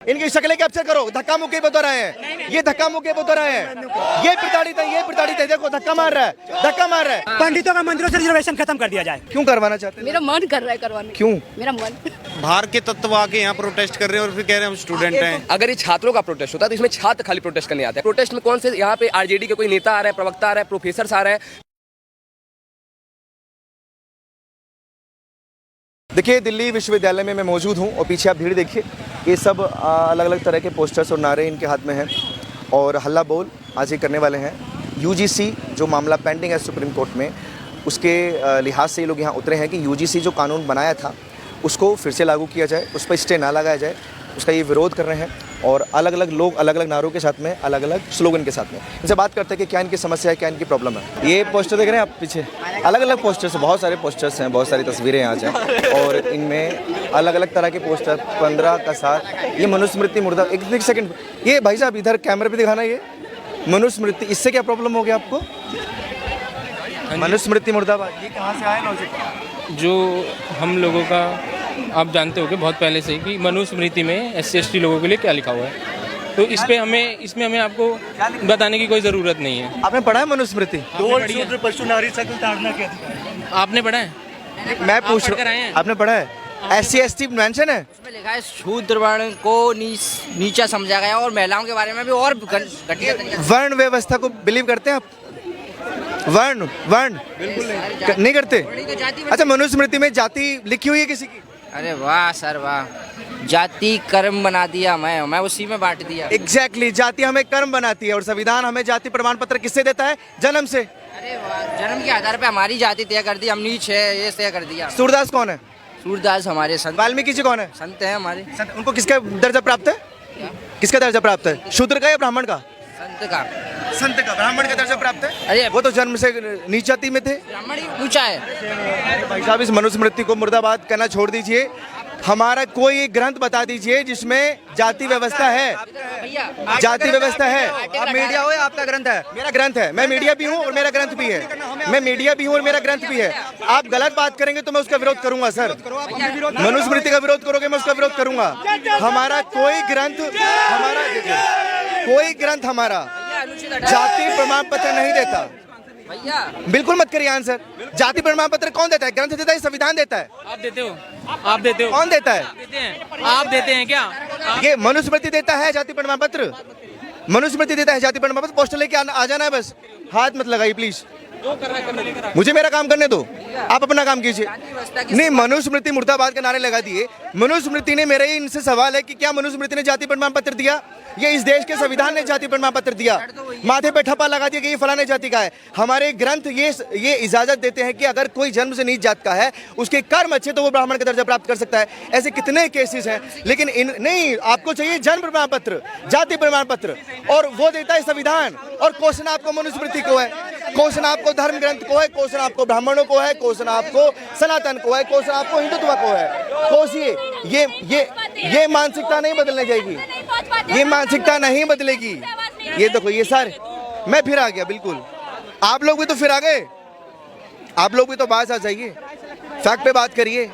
इनकी शक्लें कैप्चर करो, धक्का मुक्की बता रहे हैं, ये धक्का मुक्की बता रहे हैं, ये प्रताड़ित है, ये प्रताड़ित है, देखो धक्का मार रहा है, धक्का मार रहा है। पंडितों का मंदिरों से रिजर्वेशन खत्म कर दिया जाए। क्यों करवाना चाहते हैं? मेरा मन कर रहा है करवाने। क्यों? मेरा मन। बाहर के तत्व आके यहाँ प्रोटेस्ट कर रहे हैं और फिर कह रहे हैं हम स्टूडेंट हैं। अगर ये छात्रों का प्रोटेस्ट होता है तो इसमें छात्र खाली प्रोटेस्ट करने आते हैं। प्रोटेस्ट में कौन से यहाँ पे आरजेडी के कोई नेता आ रहा है, प्रवक्ता आ रहा है, प्रोफेसर आ रहा है। देखिए दिल्ली विश्वविद्यालय में मैं मौजूद हूँ और पीछे आप भीड़ देखिए, ये सब अलग अलग तरह के पोस्टर्स और नारे इनके हाथ में हैं और हल्ला बोल आज ये करने वाले हैं। यूजीसी जो मामला पेंडिंग है सुप्रीम कोर्ट में, उसके लिहाज से ये लोग यहाँ उतरे हैं कि यूजीसी जो कानून बनाया था उसको फिर से लागू किया जाए, उस पर स्टे ना लगाया जाए, उसका ये विरोध कर रहे हैं। और अलग अलग लोग अलग अलग नारों के साथ में, अलग अलग स्लोगन के साथ में इनसे बात करते हैं कि क्या इनकी समस्या है, क्या इनकी प्रॉब्लम है। ये पोस्टर देख रहे हैं आप पीछे, अलग अलग पोस्टर्स, बहुत सारे पोस्टर्स हैं, बहुत सारी तस्वीरें आज हैं और इनमें अलग अलग तरह के पोस्टर 15 का 7। ये मनुस्मृति मुर्दा, एक सेकंड, ये भाई साहब इधर कैमरे पे दिखाना, ये मनुस्मृति, इससे क्या प्रॉब्लम हो गया आपको? मनुस्मृति मुर्दाबाद, ये कहाँ से आया लॉजिक? जो हम लोगों का आप जानते होंगे बहुत पहले से ही कि मनुस्मृति में SC/ST लोगों के लिए क्या लिखा हुआ है, तो इसमें हमें आपको बताने की कोई ज़रूरत नहीं है। आपने पढ़ा है मनुस्मृति? आपने पढ़ा है? मैं पूछ रहा हूँ, आपने पढ़ा है? SC/ST मेंशन है उसमें लिखा है शूद्र वर्ण को नीचा समझा गया और महिलाओं के बारे में भी और घटिया। वर्ण व्यवस्था को बिलीव करते हैं आप? वर्ण नहीं करते? अच्छा, मनुस्मृति में जाति लिखी हुई है किसी की? अरे वाह सर वाह, जाति कर्म बना दिया, मैं उसी में बांट दिया। एग्जैक्टली, जाति हमें कर्म बनाती है और संविधान हमें जाति प्रमाण पत्र किससे देता है? जन्म से। अरे वाह, जन्म के आधार पे हमारी जाति तय कर दी, हम नीच है ये तय कर दिया। सूरदास कौन है? सूरदास हमारे संत। वाल्मीकि जी कौन है? संत है हमारे। उनको किसका दर्जा प्राप्त है? किसका दर्जा प्राप्त है? शूद्र का या ब्राह्मण का? संत का। संत का, ब्राह्मण का दर्जा प्राप्त है। अरे वो तो जन्म से नीच जाति में थे। ब्राह्मण ही ऊंचा है। भाई साहब, इस मनुस्मृति को मुर्दाबाद करना छोड़ दीजिए, हमारा कोई ग्रंथ बता दीजिए जिसमें जाति व्यवस्था है। जाति व्यवस्था है। आप मीडिया हो या आपका ग्रंथ है? मेरा ग्रंथ है, मैं मीडिया भी हूँ और मेरा ग्रंथ भी है। मैं मीडिया भी हूँ और मेरा ग्रंथ भी है। आप गलत बात करेंगे तो मैं उसका विरोध करूंगा सर। मनुस्मृति का विरोध करोगे, मैं उसका विरोध करूंगा। हमारा कोई ग्रंथ, हमारा जाति प्रमाण पत्र नहीं देता। बिल्कुल मत करिए आंसर। जाति प्रमाण पत्र कौन देता है? ग्रंथ देता है, संविधान देता है। आप देते हो? आप देते हो? कौन देता है? आप देते हैं क्या? ये मनुस्मृति देता है जाति प्रमाण पत्र, मनुस्मृति देता है जाति प्रमाण पत्र। पोस्टर लेके आ जाना है बस, हाथ मत लगाइए प्लीज। मुझे मेरा काम करने दो, आप अपना काम कीजिए। नहीं, मनुस्मृति मुर्दाबाद के नारे लगा दिए। मनुस्मृति ने, मेरा इनसे सवाल है कि क्या मनुस्मृति ने जाति प्रमाण पत्र दिया? ये इस देश के संविधान ने जाति प्रमाण पत्र दिया। माथे पे ठप्पा लगा दिया कि ये फलाने जाति का है। हमारे ग्रंथ ये इजाजत देते हैं कि अगर कोई जन्म से नीच जात का है, उसके कर्म अच्छे तो वो ब्राह्मण का दर्जा प्राप्त कर सकता है। ऐसे कितने केसेस हैं, लेकिन नहीं, आपको चाहिए जन्म प्रमाण पत्र, जाति प्रमाण पत्र, और वो देता है संविधान। और क्वेश्चन आपको मनुस्मृति को है, क्वेश्चन आपको धर्म ग्रंथ को है, क्वेश्चन आपको ब्राह्मणों को है, क्वेश्चन आपको सनातन को है, क्वेश्चन आपको हिंदुत्व को है। कोशिए, ये मानसिकता नहीं बदलने जाएगी, ये मानसिकता नहीं बदलेगी। ये देखो, ये सारे, मैं फिर आ गया। बिल्कुल, आप लोग भी तो फिर आ गए, आप लोग भी तो बात आ जाइए, फैक्ट पे बात करिए।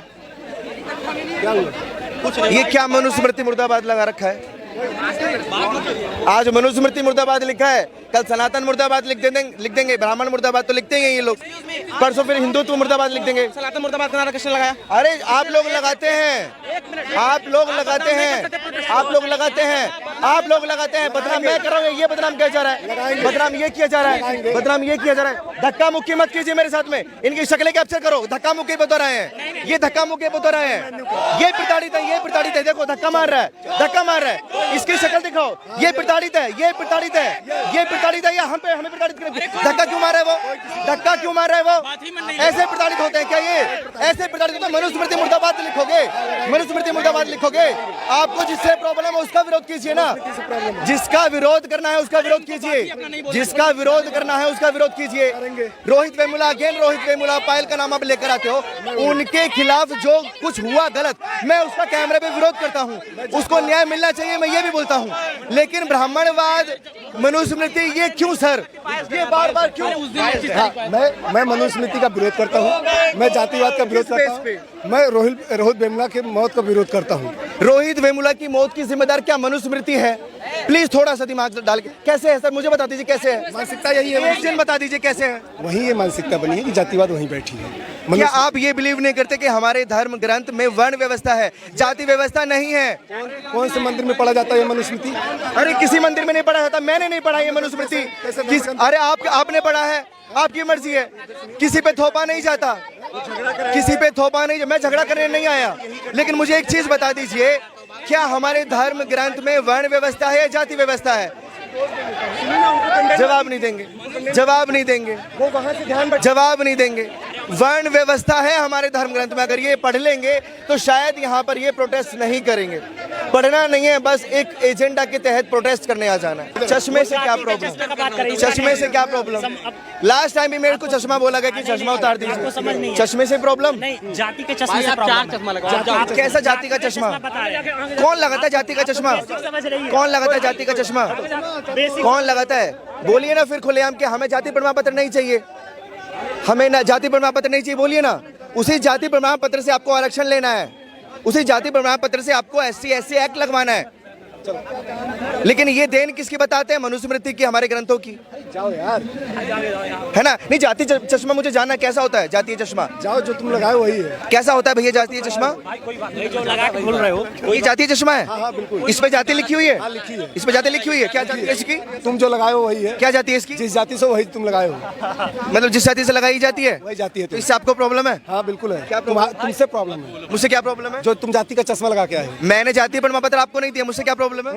ये क्या मनुस्मृति मुर्दाबाद लगा रखा है? आज मनुस्मृति मुर्दाबाद लिखा है, कल सनातन मुर्दाबाद लिख देंगे, ब्राह्मण मुर्दाबाद तो लिखते हैं ये लोग, परसों फिर हिंदुत्व मुर्दाबाद लिख देंगे। सनातन मुर्दाबाद का नारा किसने लगाया? अरे आप लोग लगाते हैं, आप लोग लगाते हैं। बदनाम मैं कर रहा हूँ, ये बदनाम किया जा रहा है, बदनाम ये किया जा रहा है। धक्का मुक्की मत कीजिए मेरे साथ में, इनकी शक्लें कैप्चर करो। धक्का मुक्की बता रहे हैं, ये धक्का मुक्की बता रहे हैं, ये प्रताड़ित है, ये प्रताड़ित है, देखो धक्का मार रहा है, इसकी शक्ल दिखाओ। ये प्रताड़ित है, ये प्रताड़ित है, ये प्रताड़ित है, या हमें प्रताड़ित करें। धक्का क्यों मार रहा है वो? धक्का क्यों मार रहा है वो? ऐसे प्रताड़ित होते हैं क्या ये? ऐसे प्रताड़ित होते हैं? मनुस्मृति मुर्दाबाद लिखोगे, मनुस्मृति मुर्दाबाद लिखोगे। आपको जिससे प्रॉब्लम है उसका विरोध कीजिए ना, जिसका विरोध करना है उसका विरोध कीजिए, जिसका विरोध करना है उसका विरोध कीजिए। रोहित वेमुला, अगेन रोहित वेमुला, पायल का नाम आप लेकर आते हो, उनके खिलाफ जो कुछ हुआ गलत, मैं उसका कैमरे पे विरोध करता हूँ, उसको न्याय मिलना चाहिए, मैं ये भी बोलता हूँ। लेकिन ब्राह्मणवाद, मनुस्मृति, ये क्यों सर? ये बार क्यों? मैं मनुस्मृति का विरोध करता हूँ, मैं जातिवाद का विरोध करता हूँ, मैं रोहित वेमुला के मौत का विरोध करता हूँ। रोहित वेमुला की मौत की जिम्मेदार क्या मनुस्मृति है? प्लीज थोड़ा सा दिमाग डाल के, कैसे है सर मुझे बता दीजिए कैसे है? मानसिकता यही है, एक दिन बता दीजिए कैसे है? वही ये मानसिकता बनी है कि जातिवाद वहीं बैठी है। क्या आप ये बिलीव नहीं करते कि हमारे धर्म ग्रंथ में वर्ण व्यवस्था है, जाति व्यवस्था नहीं है? कौन से मंदिर में पढ़ा जाता है ये मनुस्मृति? अरे किसी मंदिर में नहीं पढ़ा जाता, मैंने नहीं पढ़ा ये मनुस्मृति। अरे आपने पढ़ा है, आपकी मर्जी है, किसी पे थोपा नहीं जाता, किसी पे थोपा नहीं, मैं झगड़ा करने नहीं आया। लेकिन मुझे एक चीज बता दीजिए, क्या हमारे धर्म ग्रंथ में वर्ण व्यवस्था है या जाति व्यवस्था है? जवाब नहीं देंगे, जवाब नहीं देंगे, वो वहां से ध्यान, जवाब नहीं देंगे। वर्ण व्यवस्था है हमारे धर्म ग्रंथ में, अगर ये पढ़ लेंगे तो शायद यहाँ पर ये प्रोटेस्ट नहीं करेंगे। पढ़ना नहीं है, बस एक एजेंडा के तहत प्रोटेस्ट करने आ जाना है। चश्मे से क्या प्रॉब्लम? चश्मे से क्या प्रॉब्लम? लास्ट टाइम भी मेरे को चश्मा बोला गया कि चश्मा उतार दीजिए, चश्मे से प्रॉब्लम? जाति के चश्मे से प्रॉब्लम। कैसा जाति का चश्मा? कौन लगाता है जाति का चश्मा? कौन लगाता है जाति का चश्मा? कौन लगाता है? बोलिए ना फिर खुलेआम कि हमें जाति प्रमाण पत्र नहीं चाहिए, हमें ना जाति प्रमाण पत्र नहीं चाहिए, बोलिए ना। उसी जाति प्रमाण पत्र से आपको आरक्षण लेना है, उसी जाति प्रमाण पत्र से आपको SC/SC एक्ट लगवाना है। लेकिन ये देन किसकी बताते हैं? मनुस्मृति की, हमारे ग्रंथों की। जाओ यार, है ना? नहीं, जाति चश्मा मुझे जानना कैसा होता है जातीय चश्मा? जाओ, जो तुम लगाए वही है। कैसा होता है भैया जातीय चश्मा? बोल रहे हो ये जातीय चश्मा है? हाँ बिल्कुल, इस पे जाति लिखी हुई है? हाँ लिखी है। इस पे जाति लिखी हुई है? क्या जाति है इसकी? तुम जो लगाए हो वही है। क्या जाति है इसकी? जिस जाति से वही तुम लगाए हो, मतलब जिस जाति से लगाई जाती है वही जाति है। तो इससे आपको प्रॉब्लम है? हाँ बिल्कुल है। क्या तुमसे प्रॉब्लम है? मुझसे क्या प्रॉब्लम है? जो तुम जाति का चश्मा लगा के आए हो। मैंने जातीय प्रमाण पत्र आपको नहीं दिया, मुझसे क्या प्रॉब्लम है?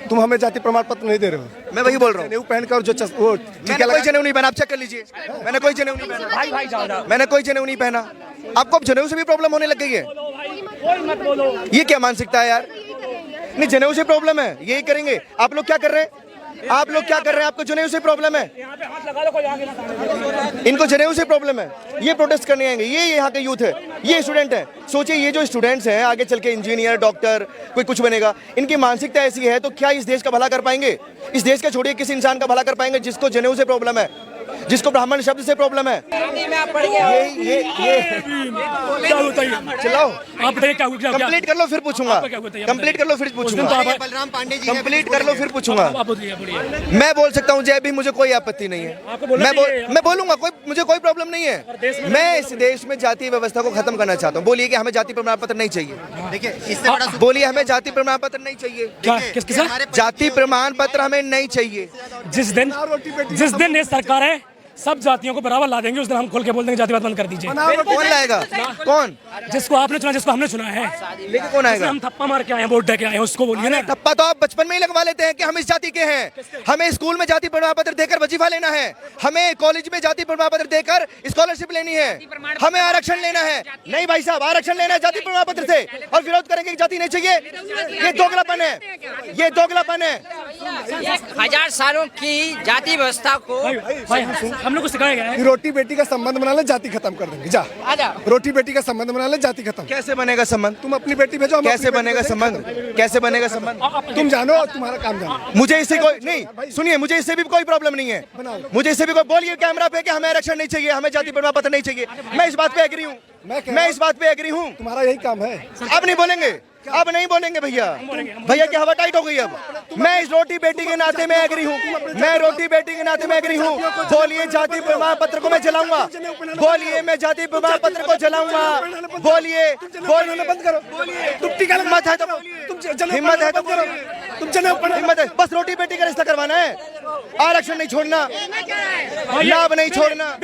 तुम हमें जाति प्रमाण पत्र नहीं दे रहे हो। मैं वही बोल रहा हूँ। जनेऊ पहनकर जो वो मैंने कोई जनेऊ नहीं पहना, आप चेक कर लीजिए। मैंने कोई जनेऊ नहीं पहना, मैंने कोई जनेऊ नहीं पहना। आपको अब जनेऊ से भी प्रॉब्लम होने लग गई है? ये क्या मानसिकता है यार? नहीं, जनेऊ से प्रॉब्लम है, यही करेंगे। आप लोग क्या कर रहे हैं? आप लोग क्या कर रहे हैं? आपको जनेऊ से प्रॉब्लम है, इनको जनेऊ से प्रॉब्लम है, ये प्रोटेस्ट करने आएंगे। ये यहाँ के यूथ है, ये स्टूडेंट है। सोचिए ये जो स्टूडेंट्स हैं आगे चल के इंजीनियर, डॉक्टर, कोई कुछ बनेगा, इनकी मानसिकता ऐसी है तो क्या इस देश का भला कर पाएंगे? इस देश का छोड़िए, किसी इंसान का भला कर पाएंगे जिसको जनेऊ से प्रॉब्लम है, जिसको ब्राह्मण शब्द से प्रॉब्लम है? चलाओ, आप बताइए क्या हुआ? कंप्लीट कर लो फिर पूछूंगा, कंप्लीट कर लो फिर पूछूंगा, बलराम पांडे जी कंप्लीट कर लो फिर पूछूंगा। आप बोलिए। मैं बोल सकता हूँ जय भी, मुझे कोई आपत्ति नहीं है, मैं बोलूंगा, मुझे कोई प्रॉब्लम नहीं है। मैं इस देश में जातीय व्यवस्था को खत्म करना चाहता हूँ। बोलिए कि हमें जाति प्रमाण पत्र नहीं चाहिए। देखिए, इससे बड़ा बोलिए हमें जाति प्रमाण पत्र नहीं चाहिए। क्या किसका? जाति प्रमाण पत्र हमें नहीं चाहिए। जिस दिन ये सरकार है सब जातियों को बराबर ला देंगे, उस दिन हम खोल के बोल देंगे जातिवाद बंद कर दीजिए। कौन लाएगा? कौन? जिसको आपने चुना, जिसको हमने चुना है, लेकिन कौन आएगा? हम थप्पा मार के आए हैं, वोट दे के आए हैं, उसको बोलिए ना। ठप्पा तो आप बचपन में ही लगवा लेते हैं कि हम इस जाति के हैं, हमें स्कूल में जाति प्रमाण पत्र देकर वजीफा लेना है, हमें कॉलेज में जाति प्रमाण पत्र देकर स्कॉलरशिप लेनी है, हमें आरक्षण लेना है। नहीं भाई साहब, आरक्षण लेना है जाति प्रमाण पत्र से, और विरोध करेंगे कि जाति नहीं चाहिए। ये दोगलापन है, ये दोगलापन है। 1000 सालों की जाति व्यवस्था को भाई हम लोग को सिखाया गया है। रोटी बेटी का संबंध बना ले, जाति खत्म कर देंगे। जा, रोटी बेटी का संबंध बना ले, जाति खत्म। कैसे बनेगा संबंध? तुम अपनी बेटी भेजो, हम कैसे अपनी बनेगा बेटी संबंध? कैसे बनेगा संबंध? तुम जानो और तुम्हारा काम जानो। मुझे इससे कोई नहीं, सुनिए, मुझे इससे भी कोई प्रॉब्लम नहीं है। मुझे इससे भी कोई, बोलिए कैमरा पे कि हमें आरक्षण नहीं चाहिए, हमें जाति प्रमाण पत्र नहीं चाहिए। मैं इस बात पे एग्री हूँ, मैं इस बात पे एग्री हूँ। तुम्हारा यही काम है। अब नहीं बोलेंगे, अब नहीं बोलेंगे भैया, भैया की हवा टाइट हो गई। अब मैं इस रोटी बेटी के नाते में एग्री हूँ, मैं रोटी बेटी के नाते में एग्री हूँ। बोलिए जाति प्रमाण पत्र को मैं जलाऊंगा, बोलिए मैं जाति प्रमाण पत्र को जलाऊंगा, बोलिए बंद करो। तुम टीका हिम्मत है तो, हिम्मत है तो करो, तुम जनेऊ पहनो। हिम्मत है, बस रोटी बेटी का रिश्ता करवाना है, आरक्षण नहीं छोड़ना, लाभ नहीं छोड़ना।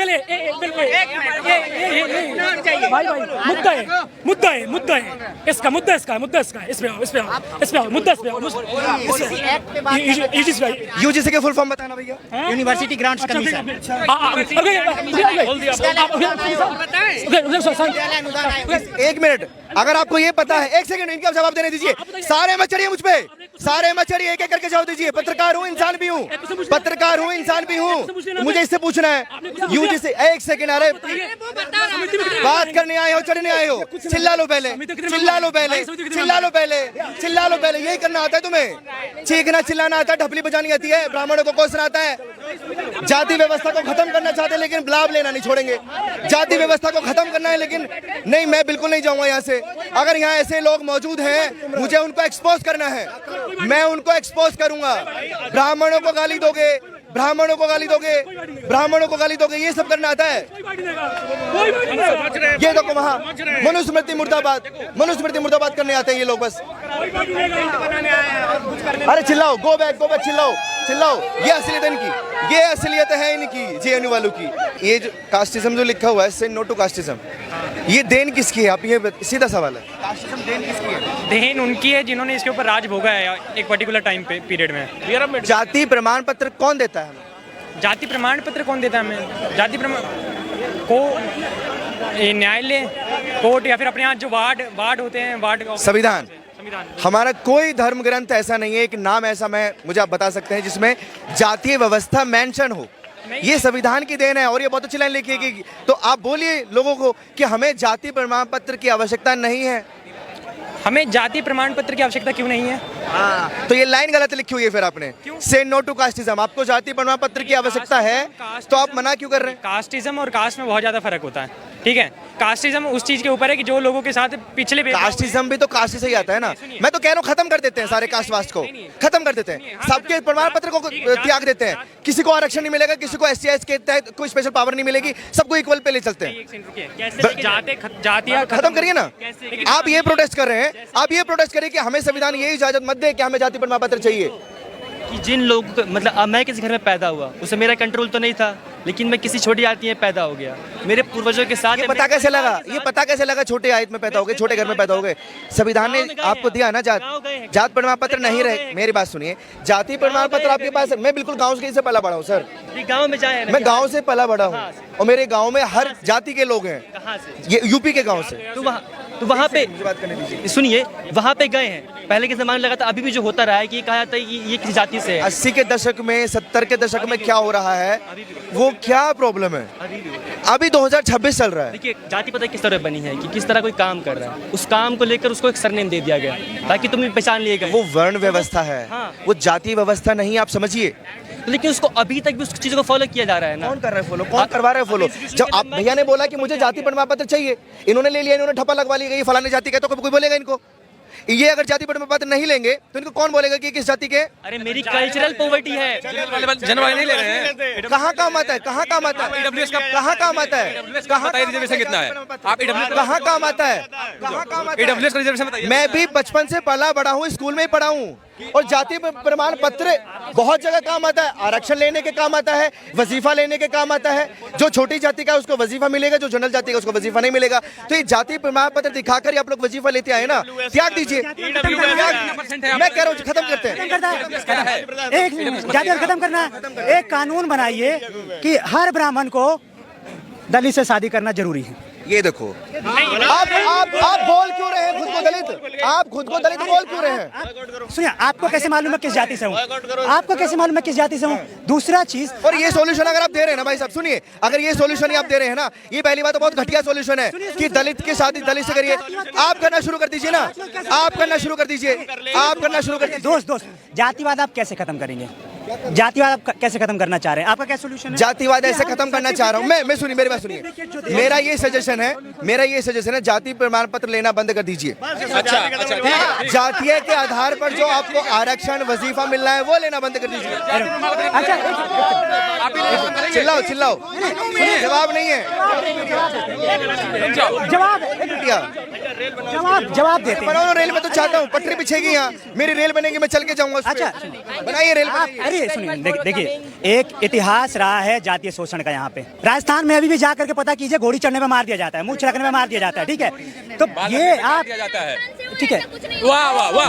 मुद्दा है इसका, मुद्दा इस पे आओ, मुद्दा इस पे आओ। यूजीसी के फुल फॉर्म बताना भैया। University grants commission. एक मिनट, अगर आपको ये पता है, एक सेकंड, इनका जवाब देने दीजिए। सारे मत चढ़िए मुझ पे, सारे गले मत चढ़िए, एक एक करके जवाब दीजिए। पत्रकार हूँ, इंसान भी हूँ, पत्रकार हूँ, इंसान भी हूँ, मुझे इससे पूछना है। यूजी से एक सेकंड, अरे बात करने आए हो, चढ़ने आए हो, चिल्ला लो पहले, चिल्ला लो पहले, चिल्ला लो पहले, चिल्ला लो पहले। यही करना आता है तुम्हें? चीखना चिल्लाना आता है, ढपली बजानी आती है, ब्राह्मणों को कोसना आता है। जाति व्यवस्था को खत्म करना चाहते हैं लेकिन लाभ लेना नहीं छोड़ेंगे। जाति व्यवस्था को खत्म करना है लेकिन नहीं, मैं बिल्कुल नहीं जाऊंगा यहाँ से। अगर यहाँ ऐसे लोग मौजूद हैं, मुझे उनको एक्सपोज करना है, मैं उनको एक्सपोज करूंगा। ब्राह्मणों को गाली दोगे, ब्राह्मणों को गाली दोगे, ब्राह्मणों को गाली दोगे, ये सब करना आता है। ये देखो वहाँ मनुस्मृति मुर्दाबाद, मनुस्मृति मुर्दाबाद करने आते हैं ये लोग बस। अरे चिल्लाओ, गो बैक, चिल्लाओ चिल्लाओ। ये असलियत है इनकी, ये असलियत है इनकी, जेएनयू वालों की। ये जो कास्टिज्म जो लिखा हुआ है, से नो टू कास्टिज्म, ये देन किसकी है? आप ये सीधा सवाल है, कास्टिज्म देन किसकी है? देन उनकी है जिन्होंने इसके ऊपर राज भोगा है एक पर्टिकुलर टाइम पे पीरियड में। जाति प्रमाण पत्र कौन देता है हमें? जाति प्रमाण पत्र कौन देता है हमें? जाति प्रमाण को न्यायालय, कोर्ट, या फिर अपने यहाँ जो वार्ड होते हैं, वार्ड संविधान। हमारा कोई धर्म ग्रंथ ऐसा नहीं है, एक नाम ऐसा मुझे आप बता सकते हैं जिसमें जातीय व्यवस्था मेंशन हो? ये संविधान की देन है और ये बहुत अच्छी लाइन लिखी है कि, तो आप बोलिए लोगों को कि हमें जाति प्रमाण पत्र की आवश्यकता नहीं है। हमें जाति प्रमाण पत्र की आवश्यकता क्यों नहीं है? हाँ, तो ये लाइन गलत लिखी हुई है फिर आपने। से नो टू कास्टिज्म, आपको जाति प्रमाण पत्र की आवश्यकता है तो आप मना क्यों कर रहे हैं? कास्टिज्म और कास्ट में बहुत ज्यादा फर्क होता है, ठीक है? कास्टिज्म उस चीज के ऊपर है कि जो लोगों के साथ पिछले कास्टिज्म भी तो कास्ट से ही आता है ना। मैं तो कह रहा हूँ खत्म कर देते हैं सारे कास्ट वास्ट को, खत्म कर देते हैं, सबके प्रमाण पत्र को त्याग देते हैं। किसी को आरक्षण नहीं मिलेगा, किसी को SC के तहत कोई स्पेशल पावर नहीं मिलेगी, सबको इक्वल पे ले चलते हैं। जातियां खत्म करिए ना। आप ये प्रोटेस्ट कर रहे हैं, आप ये प्रोटेस्ट करिए कि हमें संविधान ये इजाजत मत दे कि हमें जाति प्रमाण पत्र चाहिए। कि जिन लोगों को, मतलब अब मैं किसी घर में पैदा हुआ, उससे मेरा कंट्रोल तो नहीं था, लेकिन मैं किसी छोटी जाति में पैदा हो गया, मेरे पूर्वजों के साथ। ये पता कैसे लगा? ये पता कैसे लगा छोटे आयत में पैदा हो गए, छोटे घर में पैदा हो गए? संविधान ने आपको दिया ना जात प्रमाण पत्र नहीं रहे। मेरी बात सुनिए, जाति प्रमाण पत्र आपके पास है। मैं बिल्कुल गाँव से पला बड़ा हूँ सर, गाँव में जाए, मैं गाँव से पला बड़ा हूँ और मेरे गाँव में हर जाति के लोग हैं। कहाँ से? ये यूपी के गाँव से। तो वहाँ पे सुनिए, वहाँ पे गए हैं, पहले के ज़माने लगा था, अभी भी जो होता रहा है कि कहा जाता है कि ये किसी जाति से है। 80 के दशक में, 70 के दशक में क्या हो रहा है, वो क्या प्रॉब्लम है? अभी 2026 चल रहा है। देखिए, जाति पता किस तरह बनी है कि किस तरह कोई काम कर रहा है, उस काम को लेकर उसको एक सरनेम दे दिया गया ताकि तुम पहचान लिए गए। वो वर्ण व्यवस्था है, वो जाति व्यवस्था नहीं, आप समझिए। लेकिन उसको अभी तक भी उस चीज़ों को फॉलो किया जा रहा है ना। कौन कर रहा है फॉलो? कौन करवा रहा है फॉलो? जब आप भैया ने बोला कि मुझे जाति प्रमाण पत्र चाहिए, इन्होंने ले लिया, इन्होंने ठप्पा लगवा लिया, ये फलाने जाति का, तो कोई बोलेगा इनको? ये अगर जाति प्रमाण पत्र नहीं लेंगे तो इनको कौन बोलेगा कि किस जाति के? अरे मेरी कल्चरल पॉवर्टी है। जनवाले नहीं ले रहे हैं। कहाँ काम आता है? कहाँ काम आता है? कहाँ काम आता है? कहाँ रिजर्वेशन कितना है? आप कहाँ काम आता है? कहाँ काम आता है? AWS का रिजर्वेशन बताइए। मैं भी बचपन से पला बड़ा हूँ, स्कूल में ही पढ़ा हूँ, और जाति प्रमाण पत्र बहुत जगह काम आता है। आरक्षण लेने के काम आता है, वजीफा लेने के काम आता है। जो छोटी जाति का उसको वजीफा मिलेगा, जो जनरल जाति का उसको वजीफा नहीं मिलेगा। तो ये जाति प्रमाण पत्र दिखाकर आप लोग वजीफा लेते आए ना, त्याग दीजिए। मैं कह रहा हूँ खत्म करते हैं। एक जाति खत्म करना, एक कानून बनाइए कि हर ब्राह्मण को दलित से शादी करना जरूरी है। ये देखो, आप बोल क्यों रहे हैं खुद को दलित? आप खुद को दलित बोल क्यों रहे हैं? सुनिए, आपको कैसे मालूम है किस जाति से हूँ? आपको कैसे मालूम है किस जाति से हूँ? दूसरा चीज, और ये सॉल्यूशन अगर आप दे रहे हैं ना भाई साहब, सुनिए, अगर ये सॉल्यूशन आप दे रहे हैं ना, ये पहली बात तो बहुत घटिया सॉल्यूशन है कि दलित की शादी दलित से करिए। आप करना शुरू कर दीजिए ना, आप करना शुरू कर दीजिए, आप करना शुरू कर दीजिए। दोस्त जातिवाद आप कैसे खत्म करेंगे? जातिवाद आप कैसे खत्म करना चाह रहे हैं? आपका क्या सोल्यूशन है? जातिवाद ऐसे खत्म करना चाह रहा हूँ मैं सुनिए, मेरी बात सुनिए। मेरा ये सजेशन है, जाति प्रमाण पत्र लेना बंद कर दीजिए। अच्छा, जातीय के आधार पर जो आपको आरक्षण वजीफा मिलना है वो लेना बंद कर दीजिए। चिल्लाओ जवाब नहीं है। जवाब देते हैं। रेल में तो चाहता हूँ, पटरी बिछेगी यहाँ, मेरी रेल बनेगी, मैं चल के जाऊंगा। अच्छा, बनाइए रेल। अरे सुनिए, देखिए, एक इतिहास रहा है जातीय शोषण का यहाँ पे। राजस्थान में अभी भी जाकर के पता कीजिए, घोड़ी चढ़ने में मार दिया जाता है, मुंह छिड़कने में मार दिया जाता है, ठीक है? तो ये आप, ठीक है,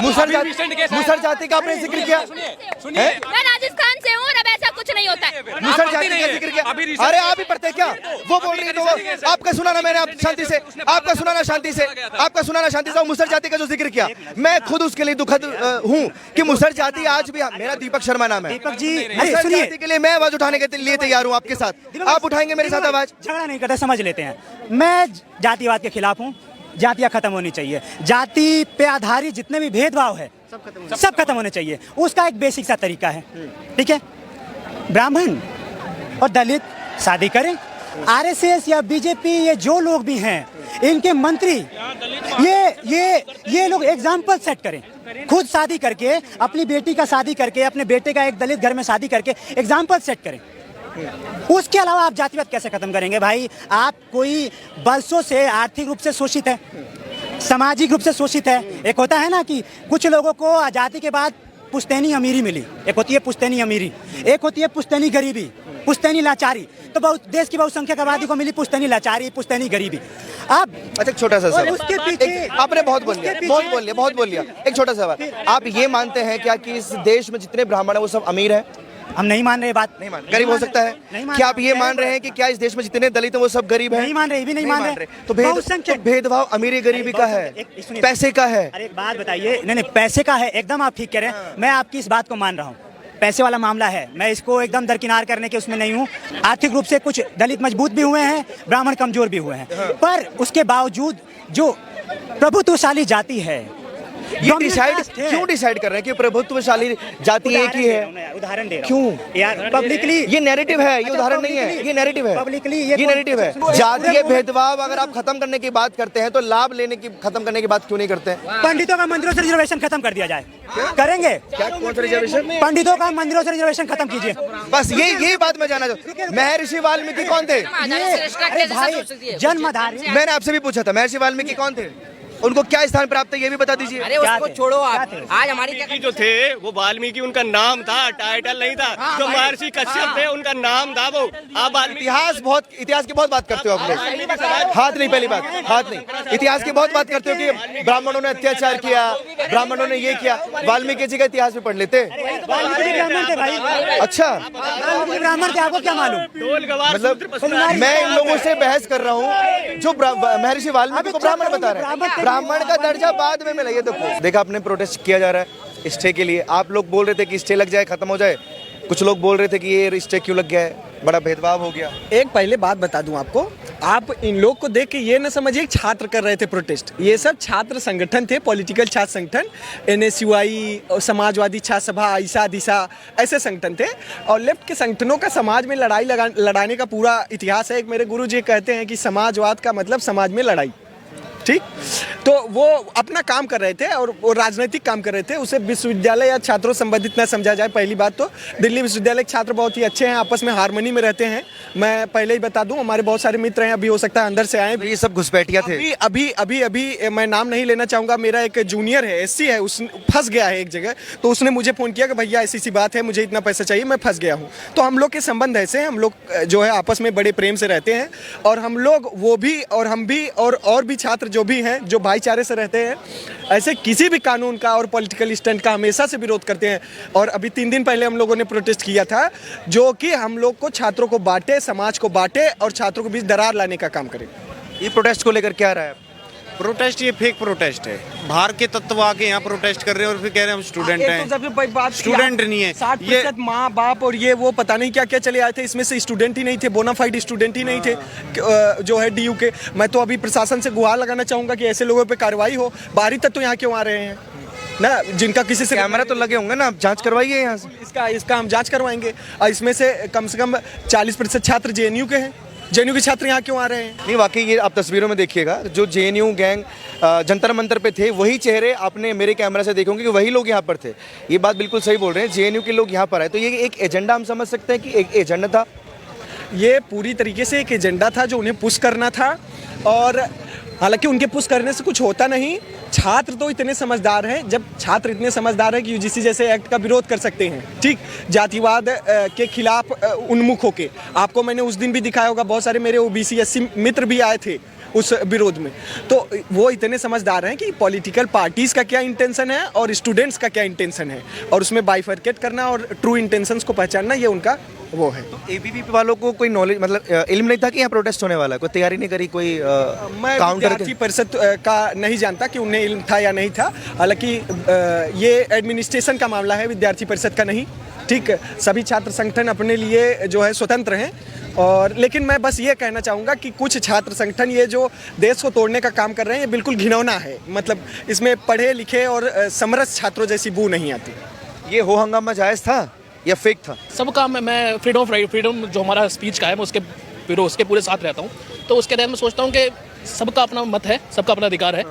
मुसर जाति का आपने जिक्र किया। मैं राजस्थान से हूँ और अब ऐसा कुछ नहीं होता है। मुसर जाति का जिक्र किया। अरे आप ही पढ़ते क्या? वो बोल रही है तो आपका सुनाना मैंने शांति से, आपका सुनाना शांति से, आपका सुनाना शांति से। मुसर जाति का जो जिक्र किया, मैं खुद उसके लिए दुखद हूँ कि मुसर जाति आज भी, मेरा दीपक शर्मा नाम है। दीपक जी, मुसर जाति के लिए मैं आवाज उठाने के लिए तैयार हूँ आपके साथ। आप उठाएंगे मेरे साथ आवाज? झगड़ा नहीं करते, समझ लेते हैं। मैं जातिवाद के खिलाफ हूँ, जातियाँ खत्म होनी चाहिए। जाति पे आधारित जितने भी भेदभाव है सब खत्म होने चाहिए। उसका एक बेसिक सा तरीका है, ठीक है? ब्राह्मण और दलित शादी करें। आरएसएस या बीजेपी, ये जो लोग भी हैं, इनके मंत्री, ये लोग एग्जाम्पल सेट करें। खुद शादी करके, अपनी बेटी का शादी करके, अपने बेटे का एक दलित घर में शादी करके एग्जाम्पल सेट करें। उसके अलावा आप जातिवाद कैसे खत्म करेंगे भाई? आप कोई बरसों से आर्थिक रूप से शोषित है, सामाजिक रूप से शोषित है। एक होता है ना कि कुछ लोगों को आज़ादी के बाद पुश्तैनी अमीरी मिली, एक होती है पुश्तैनी अमीरी, एक होती है पुश्तैनी गरीबी, पुश्तैनी लाचारी। तो बहुत देश की बहुसंख्यक आबादी को मिली पुश्तैनी लाचारी, पुश्तैनी गरीबी। अब अच्छा, छोटा सा सवाल, उसके पीछे आपने बहुत बोल लिया। एक छोटा सा सवाल, आप ये मानते हैं क्या कि इस देश में जितने ब्राह्मण है वो सब अमीर है? हम नहीं मान रहे, बात नहीं मान, गरीब हो सकता है। क्या आप ये मान रहे हैं कि क्या इस देश में जितने दलित हैं वो सब गरीब हैं? नहीं मान रहे, भी नहीं मान रहे। तो भेदभाव अमीरी गरीबी का है, पैसे का है। अरे एक बात बताइए, नहीं पैसे का है, एकदम आप ठीक कह रहे हैं। मैं आपकी इस बात को मान रहा हूँ, पैसे वाला मामला है, मैं इसको एकदम दरकिनार करने के उसमें नहीं हूँ। आर्थिक रूप से कुछ दलित मजबूत भी हुए हैं, ब्राह्मण कमजोर भी हुए हैं, पर उसके बावजूद जो प्रभुत्वशाली जाति है, ये क्यों डिसाइड कर रहे हैं कि प्रभुत्वशाली जाति एक ही है? उदाहरण दे रहा हूं। क्यों यार? पब्लिकली ये नैरेटिव है, ये उदाहरण नहीं है, ये नैरेटिव है। पब्लिकली ये नैरेटिव है। जातीय भेदभाव अगर आप खत्म करने की बात करते हैं तो लाभ लेने की खत्म करने की बात क्यों नहीं करते हैं? पंडितों का मंदिरों से रिजर्वेशन खत्म कर दिया जाए, करेंगे क्या? कौन सा रिजर्वेशन? पंडितों का मंदिरों से रिजर्वेशन खत्म कीजिए। बस ये बात मैं जानना चाहता हूँ। महर्षि वाल्मीकि कौन थे? अरे भाई, जन्मधारी। मैंने आपसे भी पूछा था, महर्षि वाल्मीकि कौन थे? उनको क्या स्थान प्राप्त है ये भी बता दीजिए। अरे उसको छोड़ो आप, आज हमारी क्या जो थे वो वाल्मीकि उनका नाम था, टाइटल नहीं था। जो महर्षि कश्यप थे उनका नाम था वो। आप इतिहास की बहुत बात करते हो आप लोग। हाथ नहीं, पहली बात हाथ नहीं। इतिहास की बहुत बात करते हो कि ब्राह्मणों ने अत्याचार किया, ब्राह्मणों ने ये किया। वाल्मीकि जी का इतिहास भी पढ़ लेते। ब्राह्मण थे भाई। अच्छा, ब्राह्मण थे, आपको क्या मालूम? मतलब मैं इन लोगों से बहस कर रहा हूँ जो महर्षि वाल्मीकि को ब्राह्मण बता रहे हैं। ब्राह्मण का दर्जा बाद में मिला। ये देखा आपने प्रोटेस्ट किया जा रहा है स्टे के लिए। आप लोग बोल रहे थे कि स्टे लग जाए, खत्म हो जाए। कुछ लोग बोल रहे थे कि ये स्टे क्यों लग गया है, बड़ा भेदभाव हो गया। एक पहले बात बता दूं आपको, आप इन लोग को देख के ये न समझिए छात्र कर रहे थे प्रोटेस्ट। ये सब छात्र संगठन थे, पॉलिटिकल छात्र संगठन, एनएसयूआई, समाजवादी छात्र सभा, ईसा दिशा, ऐसे संगठन थे। और लेफ्ट के संगठनों का समाज में लड़ाने का पूरा इतिहास है। एक मेरे गुरु जी कहते हैं कि समाजवाद का मतलब समाज में लड़ाई, ठीक? तो वो अपना काम कर रहे थे और वो राजनीतिक काम कर रहे थे। उसे विश्वविद्यालय या छात्रों संबंधित न समझा जाए। पहली बात तो दिल्ली विश्वविद्यालय के छात्र बहुत ही अच्छे हैं, आपस में हार्मनी में रहते हैं। मैं पहले ही बता दूं, हमारे बहुत सारे मित्र हैं, अभी हो सकता है अंदर से आए। ये सब घुसपैठिया थे। अभी मैं नाम नहीं लेना चाहूँगा, मेरा एक जूनियर है, एससी है, उस फंस गया है एक जगह। तो उसने मुझे फ़ोन किया कि भैया ऐसी सी बात है, मुझे इतना पैसा चाहिए, मैं फंस गया हूँ। तो हम लोग के संबंध ऐसे हैं, हम लोग जो है आपस में बड़े प्रेम से रहते हैं। और हम लोग, वो भी और हम भी और भी छात्र जो भी हैं, जो भाईचारे से रहते हैं, ऐसे किसी भी कानून का और पॉलिटिकल स्टंट का हमेशा से विरोध करते हैं। और अभी 3 दिन पहले हम लोगों ने प्रोटेस्ट किया था, जो कि हम लोग को छात्रों को बांटे, समाज को बांटे और छात्रों के बीच दरार लाने का काम करे। ये प्रोटेस्ट को लेकर क्या रहा है? प्रोटेस्ट ये फेक प्रोटेस्ट है। बाहर के तत्व आके यहाँ प्रोटेस्ट कर रहे हैं और फिर कह रहे हैं हम स्टूडेंट हैं। तो सबसे बड़ी बात, स्टूडेंट नहीं है। 60% माँ बाप और ये वो पता नहीं क्या क्या चले आए थे, इसमें से स्टूडेंट ही नहीं थे, बोनाफाइड स्टूडेंट ही नहीं थे जो है डीयू के। मैं तो अभी प्रशासन से गुहार लगाना चाहूँगा कि ऐसे लोगों पर कार्रवाई हो। बाहरी तत्व यहाँ क्यों आ रहे हैं ना, जिनका किसी से कैमरा तो लगे होंगे ना, आप जांच करवाइए यहाँ से। इसका हम जांच करवाएंगे। और इसमें से कम 40% छात्र जेएनयू के हैं। जेएनयू के छात्र यहाँ क्यों आ रहे हैं? नहीं, वाकई ये आप तस्वीरों में देखिएगा, जो जेएनयू गैंग जंतर मंतर पे थे, वही चेहरे आपने मेरे कैमरा से देखोगे कि वही लोग यहाँ पर थे। ये बात बिल्कुल सही बोल रहे हैं, जेएनयू के लोग यहाँ पर आए। तो ये एक एजेंडा हम समझ सकते हैं कि एक एजेंडा था। ये पूरी तरीके से एक एजेंडा था जो उन्हें पुश करना था। और हालांकि उनके पुश करने से कुछ होता नहीं। छात्र तो इतने समझदार हैं, जब छात्र इतने समझदार हैं कि यूजीसी जैसे एक्ट का विरोध कर सकते हैं, ठीक, जातिवाद के खिलाफ उन्मुख होके। आपको मैंने उस दिन भी दिखाया होगा, बहुत सारे मेरे ओबीसी एससी मित्र भी आए थे उस विरोध में। तो वो इतने समझदार हैं कि पॉलिटिकल पार्टीज़ का क्या इंटेंशन है और स्टूडेंट्स का क्या इंटेंशन है, और उसमें बाइफर्केट करना और ट्रू इंटेंशंस को पहचानना, ये उनका वो है। एबीवीपी वालों को कोई नॉलेज मतलब इल्म नहीं था कि यहाँ प्रोटेस्ट होने वाला है, कोई तैयारी नहीं करी, कोई मैं काउंटर विद्यार्थी परिषद का नहीं जानता कि उन्हें इल्म था या नहीं था। हालांकि ये एडमिनिस्ट्रेशन का मामला है, विद्यार्थी परिषद का नहीं। ठीक, सभी छात्र संगठन अपने लिए जो है स्वतंत्र हैं। और लेकिन मैं बस ये कहना चाहूँगा कि कुछ छात्र संगठन ये जो देश को तोड़ने का काम कर रहे हैं, ये बिल्कुल घिनौना है। मतलब इसमें पढ़े लिखे और समरस छात्रों जैसी बू नहीं आती। ये हो हंगामा जायज़ था या फेक था? सबका मैं फ्रीडम जो हमारा स्पीच का है, मैं उसके पूरे साथ रहता हूँ। तो उसके तहत मैं सोचता हूँ कि सबका अपना मत है, सबका अपना अधिकार है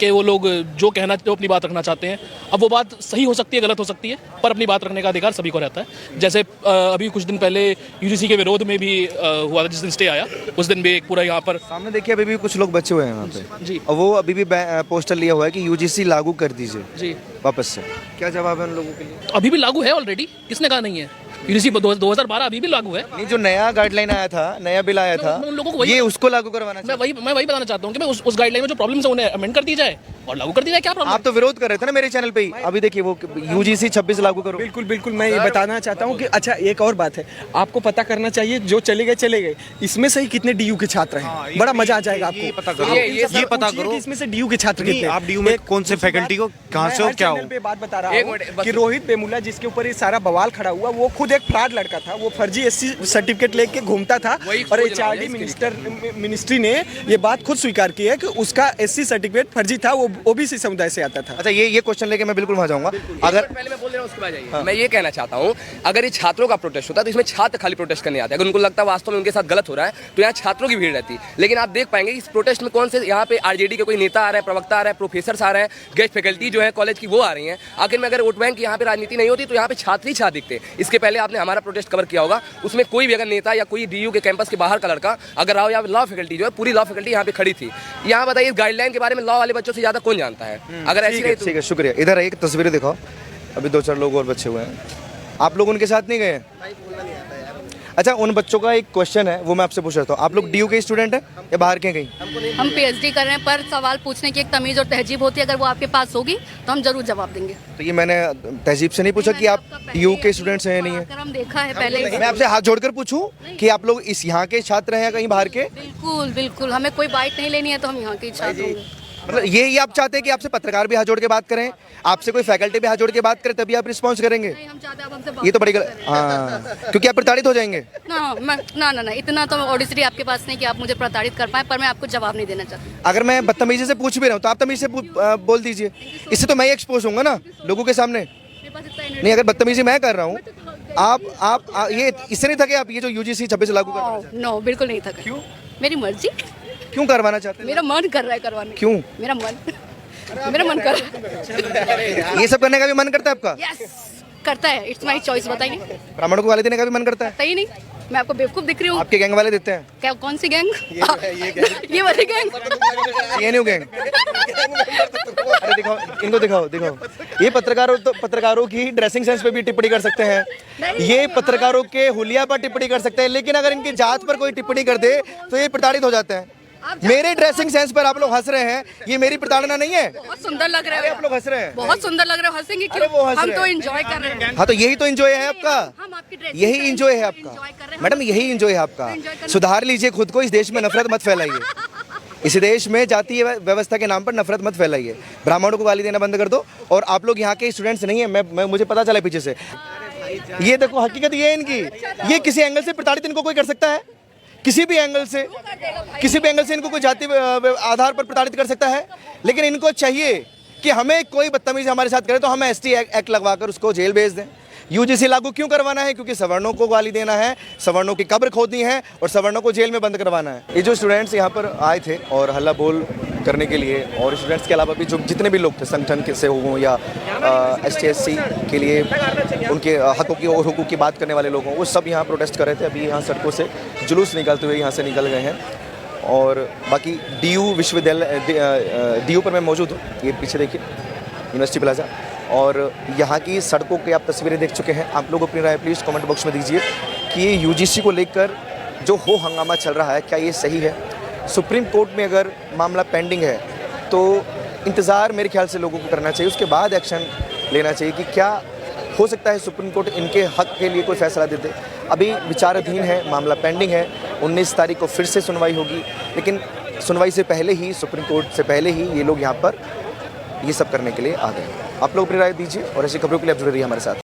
कि वो लोग जो अपनी बात रखना चाहते हैं। अब वो बात सही हो सकती है, गलत हो सकती है, पर अपनी बात रखने का अधिकार सभी को रहता है। जैसे अभी कुछ दिन पहले यूजीसी के विरोध में भी हुआ था, जिस दिन स्टे आया उस दिन भी एक पूरा यहाँ पर सामने देखिए अभी भी कुछ लोग बचे हुए हैं वहाँ पे जी, और वो अभी भी पोस्टर लिया हुआ है कि यूजीसी लागू कर दीजिए जी वापस से। क्या जवाब है उन लोगों के लिए? तो अभी भी लागू है ऑलरेडी, किसने कहा नहीं है? यूजीसी 2012 अभी भी लागू है। नहीं, जो नया गाइडलाइन आया था, नया बिल आया था, उन लोगों को ये उसको लागू करवाना चाहिए। मैं वही बताना चाहता हूँ कि मैं उस गाइडलाइन में जो प्रॉब्लम्स है उन्हें अमेंड कर दी जाए और लागू कर दी जाए। क्या प्रॉब्लम? आप तो विरोध कर रहे थे ना मेरे चैनल पे ही। अभी देखिए वो यूजीसी 26 लागू करो। बिल्कुल बिल्कुल, मैं ये बताना चाहता हूँ कि अच्छा एक और बात है, आपको पता करना चाहिए जो चले गए, इसमें से ही कितने डीयू के छात्र हैं। बड़ा मजा आ जाएगा आपको। ये पता करो इसमें से डीयू के छात्र कितने। आप डीयू में कौन से फैकल्टी को कहाँ से हो, क्या हो? पे बात बता रहा हूँ कि रोहित वेमुला जिसके ऊपर ये सारा बवाल खड़ा हुआ, वो खुद एक फ्रॉड लड़का था। वो फर्जी एससी सर्टिफिकेट लेके घूमता था और एचआरडी मिनिस्ट्री ने ये बात खुद स्वीकार की है कि उसका एससी सर्टिफिकेट फर्जी था, वो ओबीसी समुदाय से आता था। अच्छा, ये क्वेश्चन लेके मैं बिल्कुल वहाँ जाऊँगा। अगर पहले मैं बोल रहा हूँ उसके बाद जाइए। मैं ये कहना चाहता हूँ, अगर ये छात्रों का प्रोटेस्ट होता है तो इसमें छात्र खाली प्रोटेस्ट करने आते हैं। अगर उनको लगता है वास्तव में उनके साथ गलत हो रहा है तो यहाँ छात्रों की भीड़ रहती। लेकिन आप देख पाएंगे इस प्रोटेस्ट में कौन से यहाँ पे आरजेडी के कोई नेता आ रहा है, प्रवक्ता आ रहा है, प्रोफेसर आ रहे हैं, गेस्ट फैकल्टी जो है कॉलेज की वो आ रही हैं। आखिर में अगर वोट बैंक यहाँ पे राजनीति नहीं होती तो यहाँ पे छात्र ही छात्र दिखते। इसके पहले आपने हमारा प्रोटेस्ट कवर किया होगा, उसमें कोई भी अगर नेता या कोई डीयू के कैंपस के बाहर का लड़का अगर आओ, या लॉ फैकल्टी जो है पूरी लॉ फैकल्टी यहाँ पे खड़ी थी। यहाँ बताइए गाइडलाइन के बारे में लॉ वाले बच्चों से ज्यादा कौन जानता है? अगर ऐसी नहीं ठीक है, शुक्रिया। इधर एक तस्वीरें दिखाओ, अभी 2-4 लोग और बचे हुए हैं। आप लोग उनके साथ नहीं गए? अच्छा, उन बच्चों का एक क्वेश्चन है, वो मैं आपसे पूछ रहा था। आप लोग डीयू के स्टूडेंट हैं या बाहर के? कहीं हम पीएचडी कर रहे हैं, पर सवाल पूछने की एक तमीज़ और तहजीब होती है। अगर वो आपके पास होगी तो हम जरूर जवाब देंगे। तो ये मैंने तहजीब से नहीं पूछा कि आप डीयू के स्टूडेंट्स हैं या नहीं है। हम देखा है पहले। मैं आपसे हाथ जोड़कर पूछूं कि आप लोग इस यहाँ के छात्र हैं या कहीं बाहर के? बिल्कुल बिल्कुल, हमें कोई बाइट नहीं लेनी है तो हम यहाँ के छात्र होंगे। मतलब ये आप चाहते हैं कि आपसे पत्रकार भी हाथ जोड़ के बात करें, आपसे कोई फैकल्टी भी हाथ जोड़ के बात करे, तभी आप रिस्पॉन्स करेंगे? ये तो बड़ी हाँ, क्योंकि आप प्रताड़ित हो जाएंगे। ना, इतना तो ऑडियसली आपके पास नहीं कि आप मुझे प्रताड़ित कर पाए, पर मैं आपको जवाब नहीं देना चाहती। अगर मैं बदतमीजी से पूछ भी रहा हूँ तो आप तमीज से बोल दीजिए। इससे तो मैं एक्सपोज होऊंगा ना लोगों के सामने। नहीं, अगर बदतमीजी मैं कर रहा हूँ, आप ये इससे नहीं था कि आप ये जो यूजीसी 26 लागू कर? नो, बिल्कुल नहीं था। क्यों? मेरी मर्जी। क्यों करवाना चाहते हैं? मेरा मन कर रहा है करवाने। क्यों? मेरा मन कर रहा है। ये सब करने का भी मन करता है आपका? यस, करता है। It's my choice. बताइए। ब्राह्मणों को गाली देने का भी मन करता है? सही नहीं, मैं आपको बेवकूफ दिख रही हूँ? आपके गैंग वाले देते हैं क्या? कौन सी गैंग? ये वाली गैंग? ये न्यू गैंग? अरे दिखाओ, इनको दिखाओ। ये पत्रकारों की ड्रेसिंग सेंस पे भी टिप्पणी कर सकते हैं, ये पत्रकारों के हुलिया पर टिप्पणी कर सकते हैं, लेकिन अगर इनकी जात पर कोई टिप्पणी कर दे तो ये प्रताड़ित हो जाते हैं। मेरे ड्रेसिंग सेंस पर आप लोग हंस रहे हैं, ये मेरी प्रताड़ना नहीं है? बहुत सुंदर लग रहे हो आप लोग हंस रहे हैं। बहुत सुंदर लग रहे हो। हंसेंगे क्यों? हम तो एंजॉय कर रहे हैं। हाँ, तो यही तो एंजॉय है आपका, यही एंजॉय है आपका मैडम, यही एंजॉय है आपका। सुधार लीजिए खुद को, इस देश में नफरत मत फैलाइए, इस देश में जातीय व्यवस्था के नाम पर नफरत मत फैलाइए। ब्राह्मणों को गाली देना बंद कर दो। और आप लोग यहाँ के स्टूडेंट्स नहीं है, मैं मुझे पता चला पीछे से। ये देखो, हकीकत ये है इनकी। ये किसी एंगल से प्रताड़ित इनको कोई कर सकता है, किसी भी एंगल से इनको कोई जाति आधार पर प्रताड़ित कर सकता है। लेकिन इनको चाहिए कि हमें कोई बदतमीजी हमारे साथ करे तो हम एसटी एक्ट लगवाकर उसको जेल भेज दें। यूजीसी लागू क्यों करवाना है? क्योंकि सवर्णों को गाली देना है, सवर्णों की कब्र खोदनी है और सवर्णों को जेल में बंद करवाना है। ये जो स्टूडेंट्स यहाँ पर आए थे और हल्ला बोल करने के लिए, और स्टूडेंट्स के अलावा भी जो जितने भी लोग थे संगठन के से हों या ST/SC के लिए उनके हकों की और हुकूक की बात करने वाले लोग हों, वो सब यहाँ प्रोटेस्ट कर रहे थे। अभी यहाँ सड़कों से जुलूस निकालते हुए यहाँ से निकल गए हैं। और बाकी डीयू विश्वविद्यालय डीयू पर मैं मौजूद हूँ, ये पीछे देखिए यूनिवर्सिटी प्लाजा, और यहाँ की सड़कों की आप तस्वीरें देख चुके हैं। आप लोग अपनी राय प्लीज़ कमेंट बॉक्स में दीजिए कि ये यूजीसी को लेकर जो हो हंगामा चल रहा है, क्या ये सही है? सुप्रीम कोर्ट में अगर मामला पेंडिंग है तो इंतज़ार मेरे ख्याल से लोगों को करना चाहिए, उसके बाद एक्शन लेना चाहिए कि क्या हो सकता है सुप्रीम कोर्ट इनके हक के लिए कोई फैसला दे दे। अभी विचाराधीन है, मामला पेंडिंग है, 19 तारीख को फिर से सुनवाई होगी, लेकिन सुनवाई से पहले ही, सुप्रीम कोर्ट से पहले ही ये लोग यहाँ पर ये सब करने के लिए आ गए। आप लोग अपनी राय दीजिए और ऐसी खबरों के लिए आप जुड़े रहिए हमारे साथ।